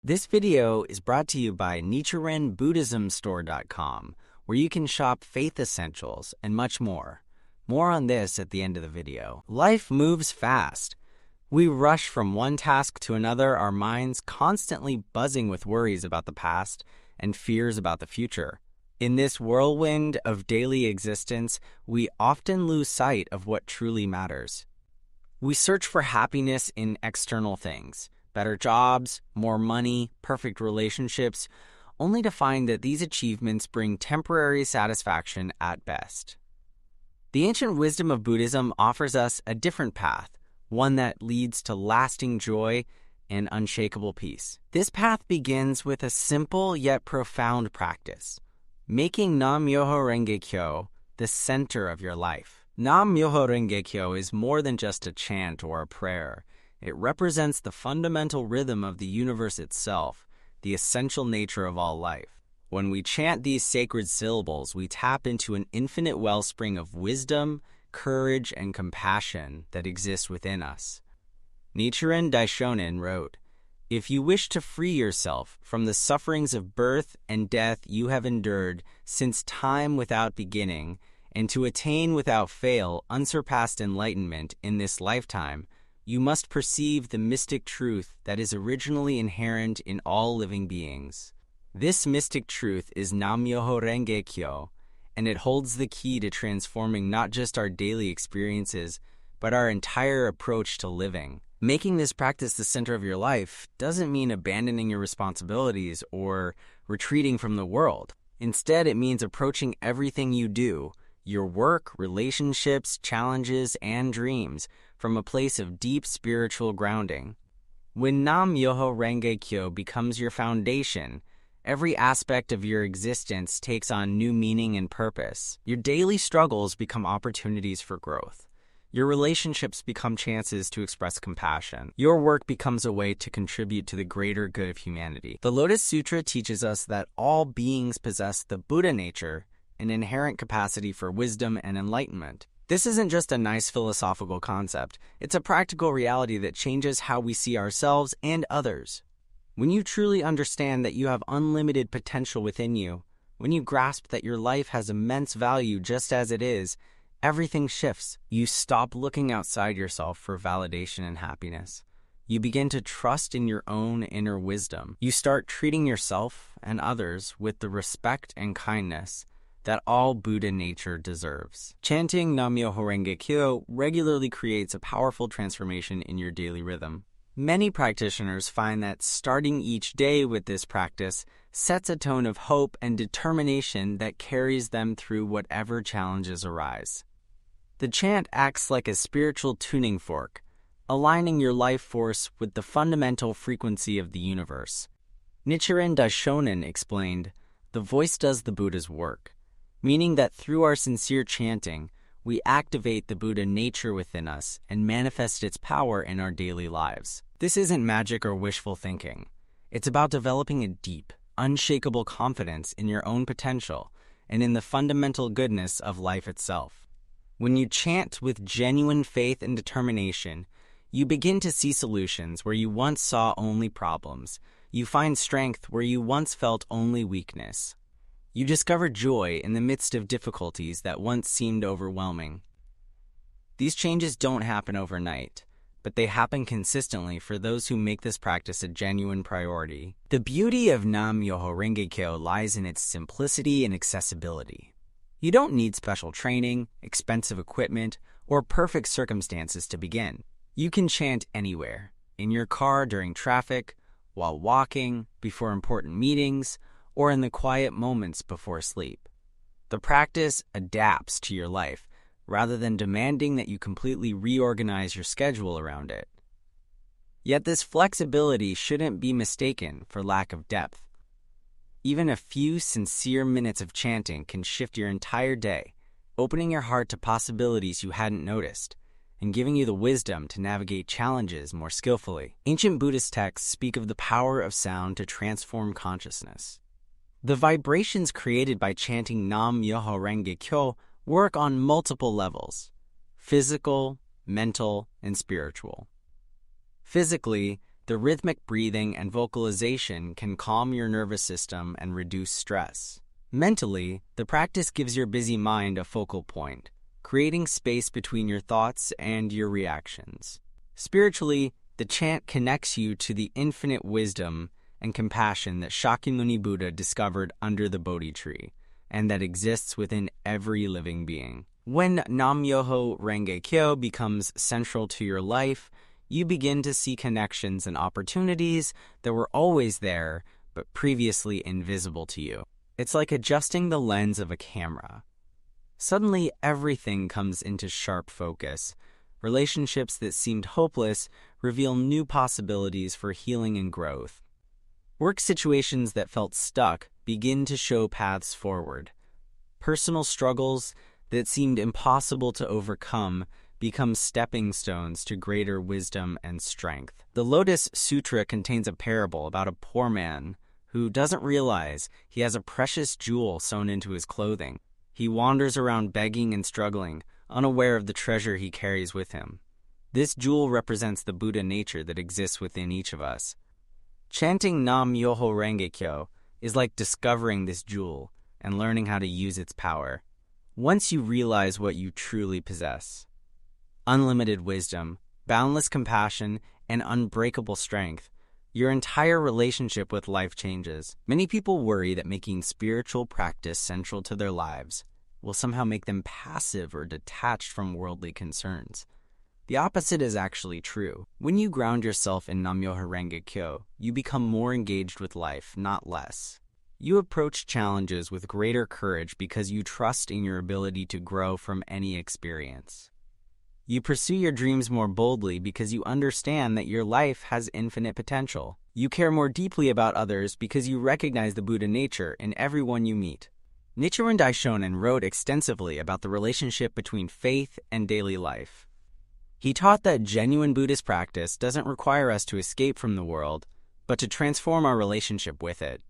This video is brought to you by NichirenBuddhismStore.com, where you can shop faith essentials and much more. More on this at the end of the video. Life moves fast. We rush from one task to another, our minds constantly buzzing with worries about the past and fears about the future. In this whirlwind of daily existence, we often lose sight of what truly matters. We search for happiness in external things, better jobs, more money, perfect relationships, only to find that these achievements bring temporary satisfaction at best. The ancient wisdom of Buddhism offers us a different path, one that leads to lasting joy and unshakable peace. This path begins with a simple yet profound practice, making Nam-myoho Renge Kyo the center of your life. Nam-myoho Renge Kyo is more than just a chant or a prayer. It represents the fundamental rhythm of the universe itself, the essential nature of all life. When we chant these sacred syllables, we tap into an infinite wellspring of wisdom, courage, and compassion that exists within us. Nichiren Daishonin wrote, "If you wish to free yourself from the sufferings of birth and death you have endured since time without beginning, and to attain without fail unsurpassed enlightenment in this lifetime, you must perceive the mystic truth that is originally inherent in all living beings. This mystic truth is Nam-myoho Renge Kyo, and it holds the key to transforming not just our daily experiences, but our entire approach to living." Making this practice the center of your life doesn't mean abandoning your responsibilities or retreating from the world. Instead, it means approaching everything you do, your work, relationships, challenges, and dreams, from a place of deep spiritual grounding. When Nam-myoho Renge Kyo becomes your foundation, every aspect of your existence takes on new meaning and purpose. Your daily struggles become opportunities for growth. Your relationships become chances to express compassion. Your work becomes a way to contribute to the greater good of humanity. The Lotus Sutra teaches us that all beings possess the Buddha nature, an inherent capacity for wisdom and enlightenment. This isn't just a nice philosophical concept. It's a practical reality that changes how we see ourselves and others. When you truly understand that you have unlimited potential within you, when you grasp that your life has immense value just as it is, everything shifts. You stop looking outside yourself for validation and happiness. You begin to trust in your own inner wisdom. You start treating yourself and others with the respect and kindness that all Buddha nature deserves. Chanting Nam-myoho Renge Kyo regularly creates a powerful transformation in your daily rhythm. Many practitioners find that starting each day with this practice sets a tone of hope and determination that carries them through whatever challenges arise. The chant acts like a spiritual tuning fork, aligning your life force with the fundamental frequency of the universe. Nichiren Daishonin explained, "The voice does the Buddha's work," meaning that through our sincere chanting, we activate the Buddha nature within us and manifest its power in our daily lives. This isn't magic or wishful thinking. It's about developing a deep, unshakable confidence in your own potential and in the fundamental goodness of life itself. When you chant with genuine faith and determination, you begin to see solutions where you once saw only problems. You find strength where you once felt only weakness. You discover joy in the midst of difficulties that once seemed overwhelming. These changes don't happen overnight, but they happen consistently for those who make this practice a genuine priority. The beauty of Nam-myoho Renge Kyo lies in its simplicity and accessibility. You don't need special training, expensive equipment, or perfect circumstances to begin. You can chant anywhere, in your car during traffic, while walking, before important meetings, or in the quiet moments before sleep. The practice adapts to your life, rather than demanding that you completely reorganize your schedule around it. Yet this flexibility shouldn't be mistaken for lack of depth. Even a few sincere minutes of chanting can shift your entire day, opening your heart to possibilities you hadn't noticed, and giving you the wisdom to navigate challenges more skillfully. Ancient Buddhist texts speak of the power of sound to transform consciousness. The vibrations created by chanting Nam-myoho Renge Kyo work on multiple levels: physical, mental, and spiritual. Physically, The rhythmic breathing and vocalization can calm your nervous system and reduce stress. Mentally, the practice gives your busy mind a focal point, creating space between your thoughts and your reactions. Spiritually, the chant connects you to the infinite wisdom and compassion that Shakyamuni Buddha discovered under the Bodhi tree, and that exists within every living being. When Nam-myoho Renge Kyo becomes central to your life, you begin to see connections and opportunities that were always there, but previously invisible to you. It's like adjusting the lens of a camera. Suddenly, everything comes into sharp focus. Relationships that seemed hopeless reveal new possibilities for healing and growth. Work situations that felt stuck begin to show paths forward. Personal struggles that seemed impossible to overcome become stepping stones to greater wisdom and strength. The Lotus Sutra contains a parable about a poor man who doesn't realize he has a precious jewel sewn into his clothing. He wanders around begging and struggling, unaware of the treasure he carries with him. This jewel represents the Buddha nature that exists within each of us. Chanting Nam-myoho Renge Kyo is like discovering this jewel and learning how to use its power. Once you realize what you truly possess, unlimited wisdom, boundless compassion, and unbreakable strength, your entire relationship with life changes. Many people worry that making spiritual practice central to their lives will somehow make them passive or detached from worldly concerns. The opposite is actually true. When you ground yourself in Nam-myoho Renge Kyo, you become more engaged with life, not less. You approach challenges with greater courage because you trust in your ability to grow from any experience. You pursue your dreams more boldly because you understand that your life has infinite potential. You care more deeply about others because you recognize the Buddha nature in everyone you meet. Nichiren Daishonin wrote extensively about the relationship between faith and daily life. He taught that genuine Buddhist practice doesn't require us to escape from the world, but to transform our relationship with it.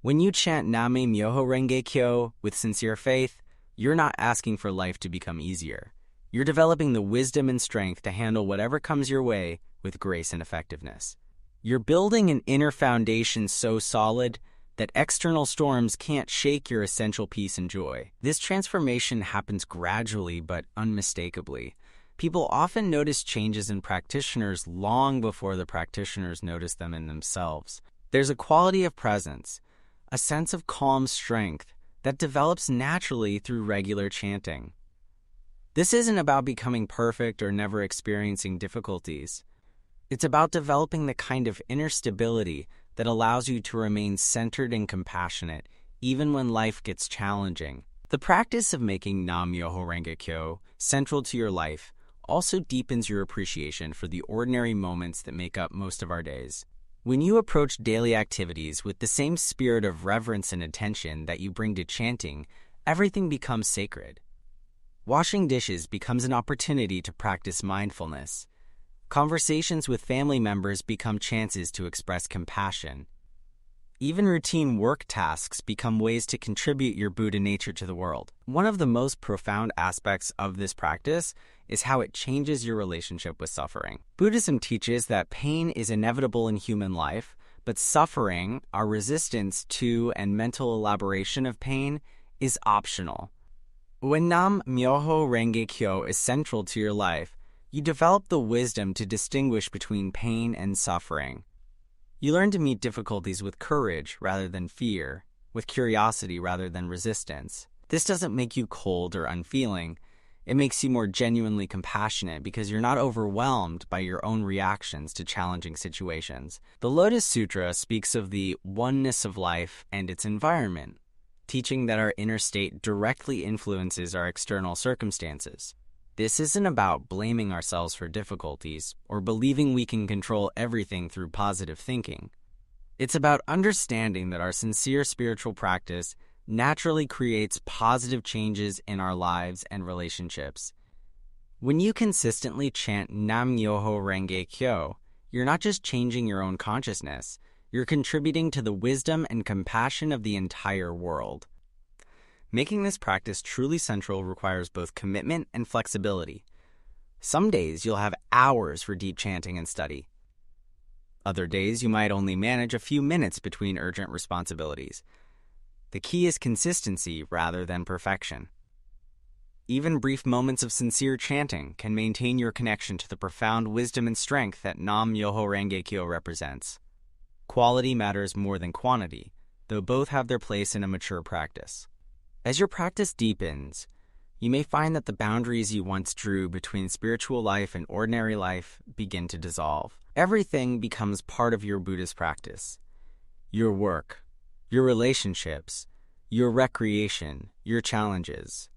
When you chant Nam-myoho Renge Kyo with sincere faith, you're not asking for life to become easier. You're developing the wisdom and strength to handle whatever comes your way with grace and effectiveness. You're building an inner foundation so solid that external storms can't shake your essential peace and joy. This transformation happens gradually but unmistakably. People often notice changes in practitioners long before the practitioners notice them in themselves. There's a quality of presence, a sense of calm strength that develops naturally through regular chanting. This isn't about becoming perfect or never experiencing difficulties. It's about developing the kind of inner stability that allows you to remain centered and compassionate, even when life gets challenging. The practice of making Nam-myoho Renge Kyo central to your life also deepens your appreciation for the ordinary moments that make up most of our days. When you approach daily activities with the same spirit of reverence and attention that you bring to chanting, everything becomes sacred. Washing dishes becomes an opportunity to practice mindfulness. Conversations with family members become chances to express compassion. Even routine work tasks become ways to contribute your Buddha nature to the world. One of the most profound aspects of this practice is how it changes your relationship with suffering. Buddhism teaches that pain is inevitable in human life, but suffering, our resistance to and mental elaboration of pain, is optional. When Nam-myoho Renge Kyo is central to your life, you develop the wisdom to distinguish between pain and suffering. You learn to meet difficulties with courage rather than fear, with curiosity rather than resistance. This doesn't make you cold or unfeeling. It makes you more genuinely compassionate because you're not overwhelmed by your own reactions to challenging situations. The Lotus Sutra speaks of the oneness of life and its environment, teaching that our inner state directly influences our external circumstances. This isn't about blaming ourselves for difficulties or believing we can control everything through positive thinking. It's about understanding that our sincere spiritual practice naturally creates positive changes in our lives and relationships. When you consistently chant Nam-myoho Renge Kyo, you're not just changing your own consciousness, you're contributing to the wisdom and compassion of the entire world. Making this practice truly central requires both commitment and flexibility. Some days you'll have hours for deep chanting and study. Other days, you might only manage a few minutes between urgent responsibilities. The key is consistency rather than perfection. Even brief moments of sincere chanting can maintain your connection to the profound wisdom and strength that Nam-myoho Renge Kyo represents. Quality matters more than quantity, though both have their place in a mature practice. As your practice deepens, you may find that the boundaries you once drew between spiritual life and ordinary life begin to dissolve. Everything becomes part of your Buddhist practice. Your work, your relationships, your recreation, your challenges.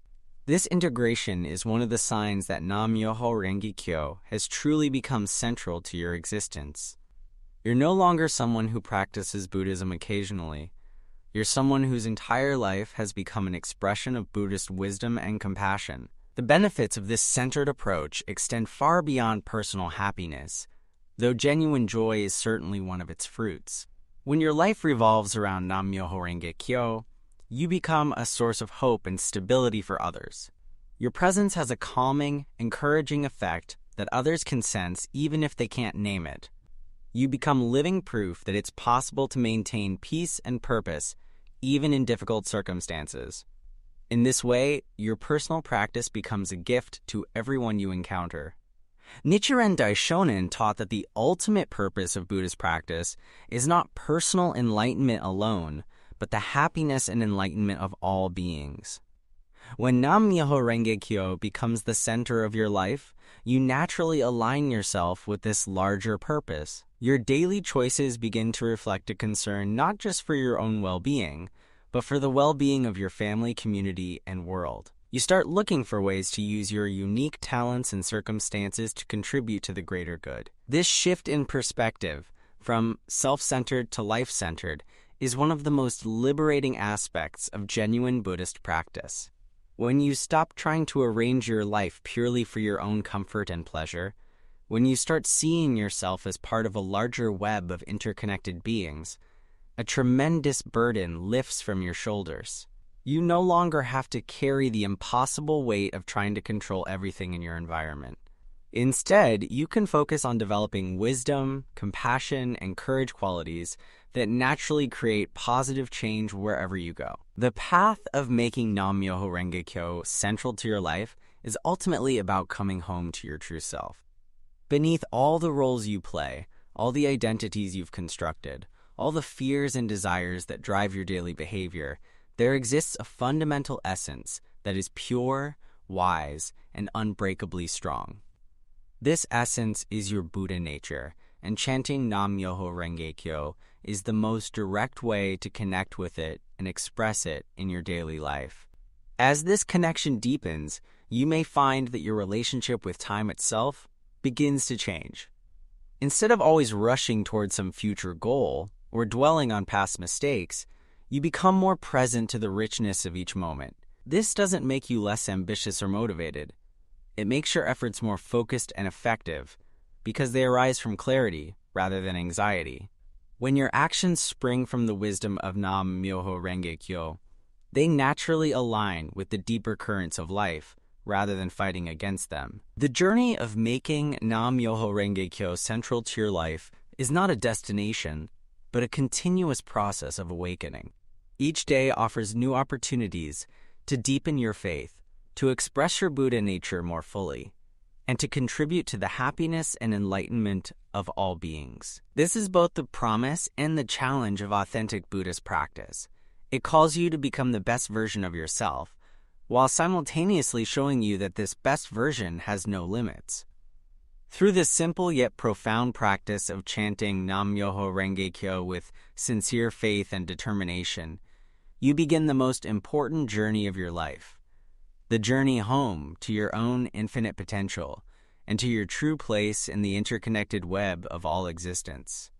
This integration is one of the signs that Nam-myoho Renge Kyo has truly become central to your existence. You're no longer someone who practices Buddhism occasionally. You're someone whose entire life has become an expression of Buddhist wisdom and compassion. The benefits of this centered approach extend far beyond personal happiness, though genuine joy is certainly one of its fruits. When your life revolves around Nam-myoho Renge Kyo, you become a source of hope and stability for others. Your presence has a calming, encouraging effect that others can sense even if they can't name it. You become living proof that it's possible to maintain peace and purpose even in difficult circumstances. In this way, your personal practice becomes a gift to everyone you encounter. Nichiren Daishonin taught that the ultimate purpose of Buddhist practice is not personal enlightenment alone, but the happiness and enlightenment of all beings. When Nam-myoho Renge Kyo becomes the center of your life, you naturally align yourself with this larger purpose. Your daily choices begin to reflect a concern not just for your own well-being, but for the well-being of your family, community, and world. You start looking for ways to use your unique talents and circumstances to contribute to the greater good. This shift in perspective, from self-centered to life-centered, is one of the most liberating aspects of genuine Buddhist practice. When you stop trying to arrange your life purely for your own comfort and pleasure, when you start seeing yourself as part of a larger web of interconnected beings, a tremendous burden lifts from your shoulders. You no longer have to carry the impossible weight of trying to control everything in your environment. Instead, you can focus on developing wisdom, compassion, and courage qualities that naturally create positive change wherever you go. The path of making Nam-myoho Renge Kyo central to your life is ultimately about coming home to your true self. Beneath all the roles you play, all the identities you've constructed, all the fears and desires that drive your daily behavior, there exists a fundamental essence that is pure, wise, and unbreakably strong. This essence is your Buddha nature, and chanting Nam-myoho Renge Kyo is the most direct way to connect with it and express it in your daily life. As this connection deepens, you may find that your relationship with time itself begins to change. Instead of always rushing towards some future goal or dwelling on past mistakes, you become more present to the richness of each moment. This doesn't make you less ambitious or motivated. It makes your efforts more focused and effective because they arise from clarity rather than anxiety. When your actions spring from the wisdom of Nam-myoho Renge Kyo, they naturally align with the deeper currents of life rather than fighting against them. The journey of making Nam-myoho Renge Kyo central to your life is not a destination, but a continuous process of awakening. Each day offers new opportunities to deepen your faith, to express your Buddha nature more fully, and to contribute to the happiness and enlightenment of all beings. This is both the promise and the challenge of authentic Buddhist practice. It calls you to become the best version of yourself, while simultaneously showing you that this best version has no limits. Through this simple yet profound practice of chanting Nam-myoho Renge Kyo with sincere faith and determination, you begin the most important journey of your life, the journey home to your own infinite potential and to your true place in the interconnected web of all existence.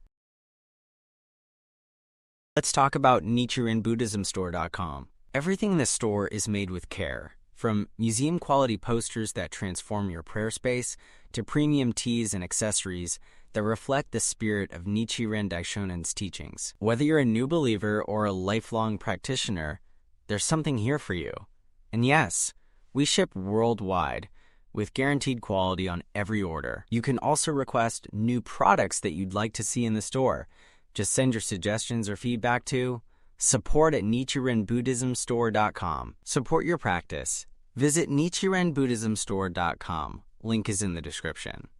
Let's talk about NichirenBuddhismStore.com. Everything in the store is made with care, from museum-quality posters that transform your prayer space to premium teas and accessories that reflect the spirit of Nichiren Daishonin's teachings. Whether you're a new believer or a lifelong practitioner, there's something here for you. And yes, we ship worldwide, with guaranteed quality on every order. You can also request new products that you'd like to see in the store. Just send your suggestions or feedback to support@nichirenbuddhismstore.com. Support your practice. Visit nichirenbuddhismstore.com. Link is in the description.